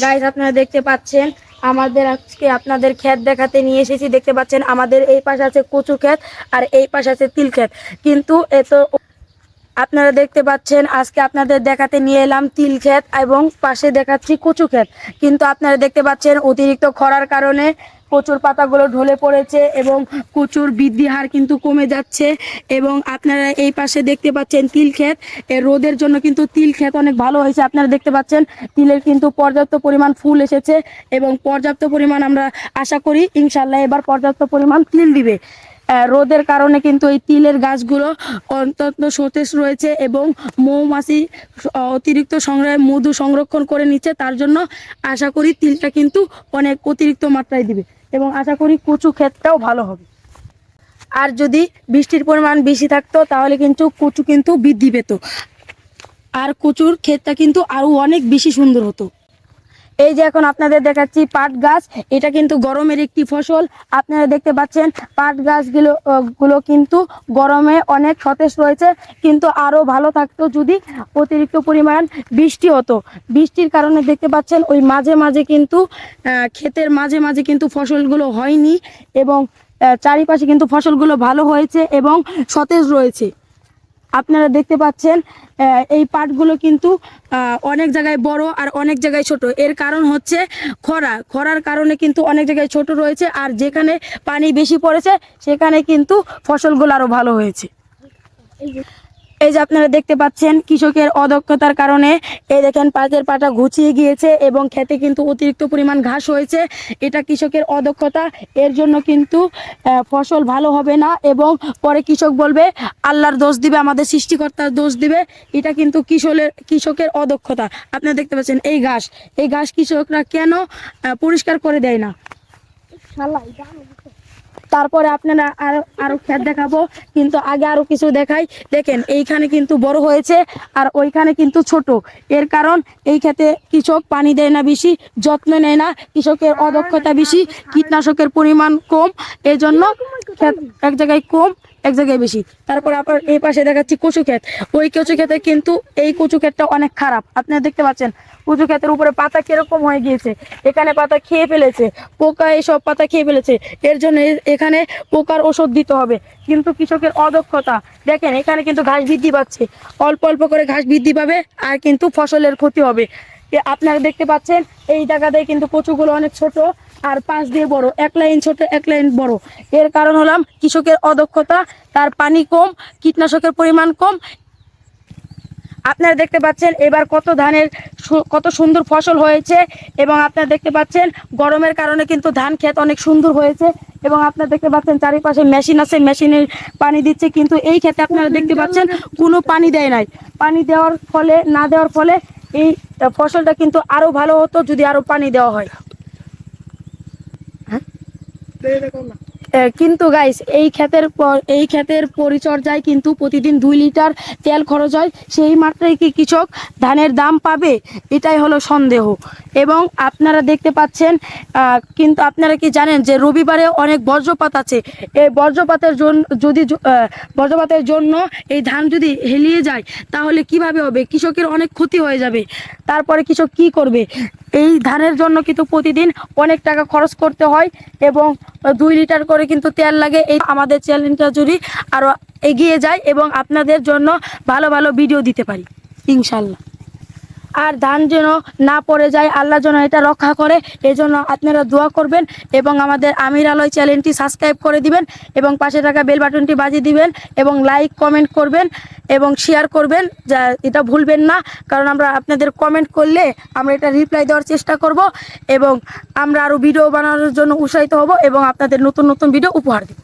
Guys আপনারা দেখতে পাচ্ছেন আমাদের আজকে আপনাদের ক্ষেত দেখাতে নিয়ে এসেছি। দেখতে পাচ্ছেন আমাদের এই পাশে আছে কচু ক্ষেত আর এই পাশে আছে তিল ক্ষেত। কিন্তু এত আপনারা দেখতে পাচ্ছেন আজকে আপনাদের দেখাতে নিয়ে এলাম তিল ক্ষেত এবং পাশে দেখাচ্ছি কচু ক্ষেত। কিন্তু আপনারা দেখতে পাচ্ছেন অতিরিক্ত খরার কারণে কচুর পাতাগুলো ঢলে পড়েছে এবং কচুর বৃদ্ধি হার কিন্তু কমে যাচ্ছে। এবং আপনারা এই পাশে দেখতে পাচ্ছেন তিল ক্ষেত, রোদের জন্য কিন্তু তিল ক্ষেত অনেক ভালো হয়েছে। আপনারা দেখতে পাচ্ছেন তিলের কিন্তু পর্যাপ্ত পরিমাণ ফুল এসেছে এবং পর্যাপ্ত পরিমাণ আমরা আশা করি ইনশাল্লাহ এবার পর্যাপ্ত পরিমাণ তিল দিবে। রোদের কারণে কিন্তু এই তিলের গাছগুলো অত্যন্ত সতেজ রয়েছে এবং মৌমাছি অতিরিক্ত মধু সংরক্ষণ করে নিচ্ছে। তার জন্য আশা করি তিলটা কিন্তু অনেক অতিরিক্ত মাত্রায় দিবে এবং আশা করি কচু ক্ষেতটাও ভালো হবে। আর যদি বৃষ্টির পরিমাণ বেশি থাকতো তাহলে কিন্তু কচু কিন্তু বৃদ্ধি পেত আর কচুর ক্ষেতটা কিন্তু আরো অনেক বেশি সুন্দর হতো। এই যে এখন আপনাদের দেখাচ্ছি পাট গাছ, এটা কিন্তু গরমের একটি ফসল। আপনারা দেখতে পাচ্ছেন পাট গাছগুলো কিন্তু গরমে অনেক সতেজ রয়েছে, কিন্তু আরো ভালো থাকতো যদি অতিরিক্ত পরিমাণ বৃষ্টি হতো। বৃষ্টির কারণে দেখতে পাচ্ছেন ওই মাঝে মাঝে কিন্তু ক্ষেতের মাঝে মাঝে কিন্তু ফসলগুলো হয়নি এবং চারিপাশে কিন্তু ফসলগুলো ভালো হয়েছে এবং সতেজ রয়েছে। আপনারা দেখতে পাচ্ছেন এই পাটগুলো কিন্তু অনেক জায়গায় বড় আর অনেক জায়গায় ছোট। এর কারণ হচ্ছে খরার কারণে কিন্তু অনেক জায়গায় ছোট রয়েছে আর যেখানে পানি বেশি পড়েছে সেখানে কিন্তু ফসলগুলো আরো ভালো হয়েছে। এই যে আপনারা দেখতে পাচ্ছেন কৃষকের অদক্ষতার কারণে এই দেখেন পাটের পাতা ঘুচিয়ে গিয়েছে এবং খেতে কিন্তু অতিরিক্ত পরিমাণ ঘাস হয়েছে। এটা কৃষকের অদক্ষতা, এর জন্য কিন্তু ফসল ভালো হবে না এবং পরে কৃষক বলবে আল্লাহর দোষ দিবে, আমাদের সৃষ্টিকর্তার দোষ দিবে। এটা কিন্তু কৃষকের অদক্ষতা। আপনারা দেখতে পাচ্ছেন এই ঘাস কৃষকরা কেন পরিষ্কার করে দেয় না। তারপরে আপনারা আরো ক্ষেত দেখাবো, কিন্তু আগে আরো কিছু দেখাই। দেখেন এইখানে কিন্তু বড় হয়েছে আর ওইখানে কিন্তু ছোট। এর কারণ এই ক্ষেতে কৃষক পানি দেয় না, বেশি যত্ন নেয় না, কৃষকের অদক্ষতা বেশি, কীটনাশকের পরিমাণ কম, এই জন্য ক্ষেত এক জায়গায় কম এক জায়গায় বেশি। তারপর আপনার এই পাশে দেখাচ্ছি কচু ক্ষেত। ওই কচু ক্ষেতে কিন্তু এই কচু ক্ষেতটা অনেক খারাপ। আপনারা দেখতে পাচ্ছেন কচু ক্ষেতের উপরে পাতা কিরকম হয়ে গিয়েছে, এখানে পাতা খেয়ে ফেলেছে পোকা, এইসব পাতা খেয়ে ফেলেছে। এর জন্য এখানে পোকার ওষুধ দিতে হবে, কিন্তু কৃষকের অদক্ষতা। দেখেন এখানে কিন্তু ঘাস বৃদ্ধি পাচ্ছে, অল্প অল্প করে ঘাস বৃদ্ধি পাবে আর কিন্তু ফসলের ক্ষতি হবে। আপনারা দেখতে পাচ্ছেন এই জায়গাতে কিন্তু কচুগুলো অনেক ছোট আর পাশ দিয়ে বড়, এক লাইন ছোট এক লাইন বড়। এর কারণ হলাম কৃষকের অদক্ষতা, তার পানি কম, কীটনাশকের পরিমাণ কম। আপনারা দেখতে পাচ্ছেন এবার কত সুন্দর ফসল হয়েছে এবং আপনারা দেখতে পাচ্ছেন গরমের কারণে কিন্তু ধান ক্ষেত অনেক সুন্দর হয়েছে এবং আপনারা দেখতে পাচ্ছেন চারিপাশে মেশিন আছে, মেশিনের পানি দিচ্ছে। কিন্তু এই ক্ষেত্রে আপনারা দেখতে পাচ্ছেন কোনো পানি দেয় নাই। পানি না দেওয়ার ফলে এই ফসলটা কিন্তু আরো ভালো হতো যদি আরো পানি দেওয়া হয়। কিন্তু গাইস এই ক্ষেতের পরিচর্যায় কিন্তু প্রতিদিন 2 লিটার তেল খরচ হয়। সেই মাত্রায় কি কৃষক ধানের দাম পাবে, এটাই হলো সন্দেহ। এবং আপনারা দেখতে পাচ্ছেন কিন্তু আপনারা কি জানেন যে রবিবারে অনেক বজ্রপাত আছে। এই বজ্রপাতের জন্য এই ধান যদি হেলিয়ে যায় তাহলে কিভাবে হবে, কৃষকের অনেক ক্ষতি হয়ে যাবে। তারপরে কৃষক কি করবে, এই ধানের জন্য কিন্তু প্রতিদিন অনেক টাকা খরচ করতে হয় এবং 2 লিটার করে কিন্তু তেল লাগে। এই আমাদের চ্যানেলটা যদি আরো এগিয়ে যায় এবং আপনাদের জন্য ভালো ভালো ভিডিও দিতে পারি ইনশাল্লাহ। আর ধান যেন না পড়ে যায়, আল্লাহ যেন এটা রক্ষা করে, এই জন্য আপনারা দোয়া করবেন এবং আমাদের আমির আলোয় চ্যানেলটি সাবস্ক্রাইব করে দিবেন এবং পাশে থাকা বেল বাটনটি বাজিয়ে দিবেন এবং লাইক কমেন্ট করবেন এবং শেয়ার করবেন, যা এটা ভুলবেন না। কারণ আমরা আপনাদের কমেন্ট করলে আমরা এটা রিপ্লাই দেওয়ার চেষ্টা করব এবং আমরা আরও ভিডিও বানানোর জন্য উৎসাহিত হব এবং আপনাদের নতুন নতুন ভিডিও উপহার দেব।